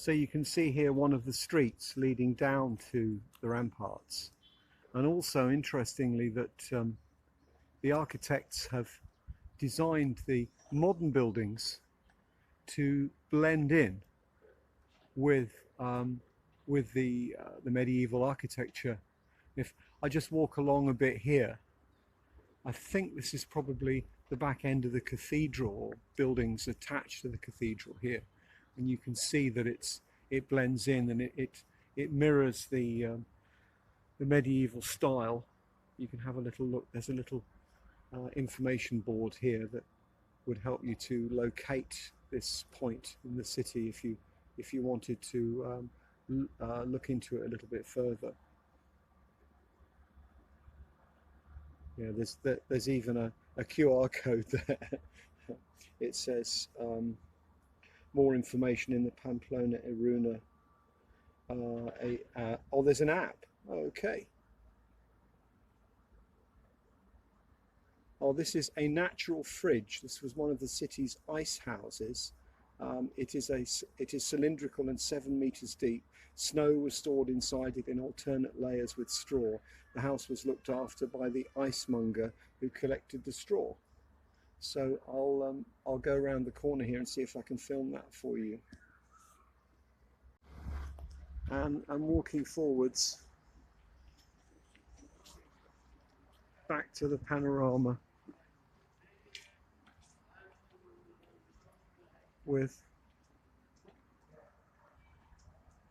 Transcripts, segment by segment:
So you can see here one of the streets leading down to the ramparts, and also interestingly that the architects have designed the modern buildings to blend in with the medieval architecture. If I just walk along a bit here, I think this is probably the back end of the cathedral, or buildings attached to the cathedral here, and you can see that it blends in, and it mirrors the medieval style. You can have a little look. There's a little information board here that would help you to locate this point in the city if you wanted to look into it a little bit further. Yeah, there's even a QR code there. It says more information in the Pamplona Iruna. Oh, there's an app. Okay. Oh, this is a natural fridge. This was one of the city's ice houses. It is cylindrical and 7 meters deep. Snow was stored inside it in alternate layers with straw. The house was looked after by the icemonger who collected the straw. So I'll go around the corner here and see if I can film that for you. And I'm walking forwards back to the panorama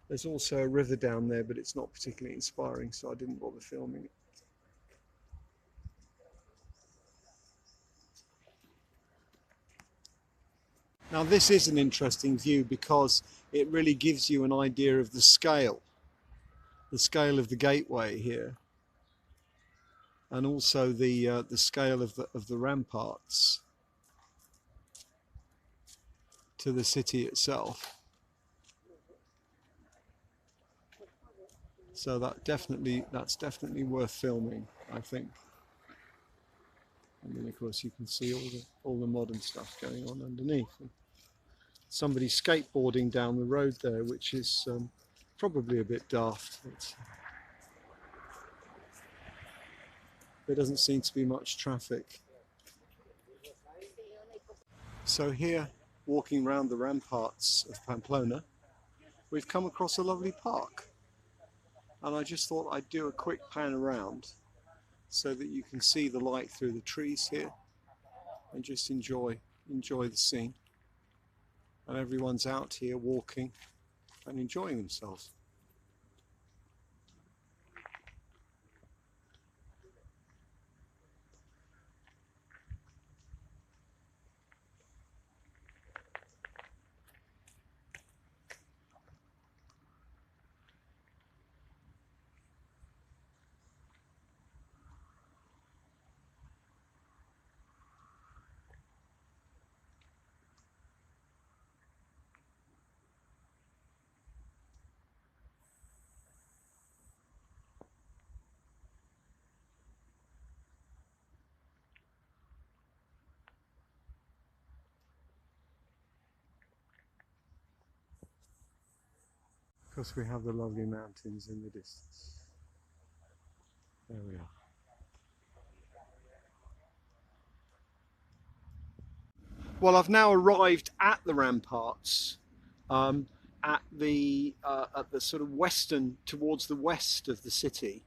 there's also a river down there, but it's not particularly inspiring, so I didn't bother filming it. Now this is an interesting view because it really gives you an idea of the scale of the gateway here, and also the scale of the ramparts to the city itself. So that's definitely worth filming, I think. And then of course you can see all the modern stuff going on underneath. And somebody skateboarding down the road there, which is probably a bit daft. There doesn't seem to be much traffic. So here, walking around the ramparts of Pamplona, we've come across a lovely park. And I just thought I'd do a quick pan around so that you can see the light through the trees here and just enjoy the scene. And everyone's out here walking and enjoying themselves. Of course, we have the lovely mountains in the distance. There we are. Well, I've now arrived at the ramparts, at the sort of western, towards the west of the city.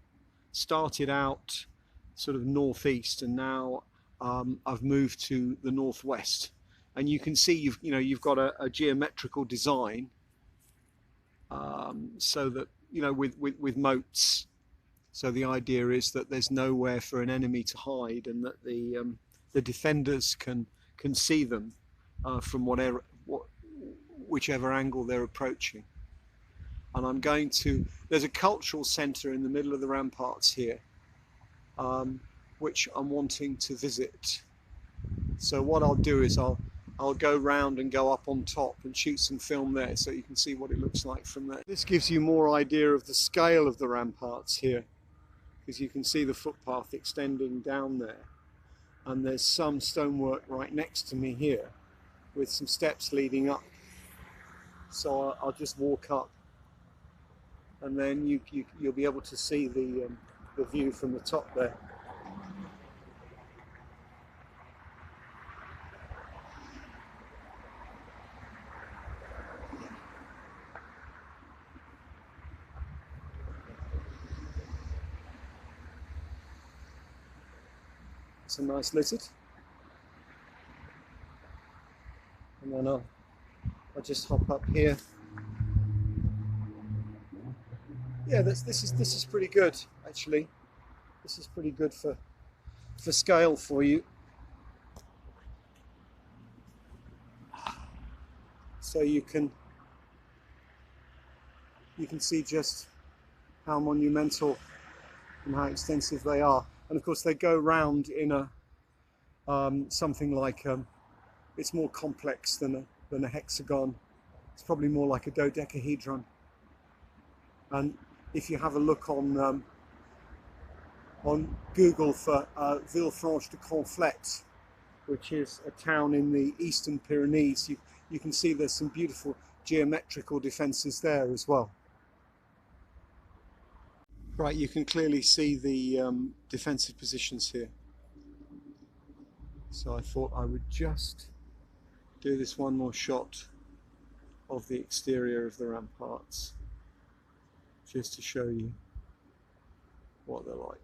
Started out sort of northeast, and now I've moved to the northwest. And you can see you've got a geometrical design. So that with moats, so the idea is that there's nowhere for an enemy to hide, and that the defenders can see them from whichever angle they're approaching. And there's a cultural centre in the middle of the ramparts here, which I'm wanting to visit. So what I'll do is I'll go round and go up on top and shoot some film there so you can see what it looks like from there. This gives you more idea of the scale of the ramparts here, because you can see the footpath extending down there. And there's some stonework right next to me here with some steps leading up. So I'll just walk up, and then you'll be able to see the view from the top there. It's a nice lizard. And then I'll just hop up here. Yeah, this is pretty good actually. This is pretty good for scale for you. So you can see just how monumental and how extensive they are. And of course they go round in a something like it's more complex than a hexagon. It's probably more like a dodecahedron. And if you have a look on Google for Villefranche-de-Conflent, which is a town in the eastern Pyrenees, you can see there's some beautiful geometrical defences there as well. Right, you can clearly see the defensive positions here. So I thought I would just do this one more shot of the exterior of the ramparts, just to show you what they're like.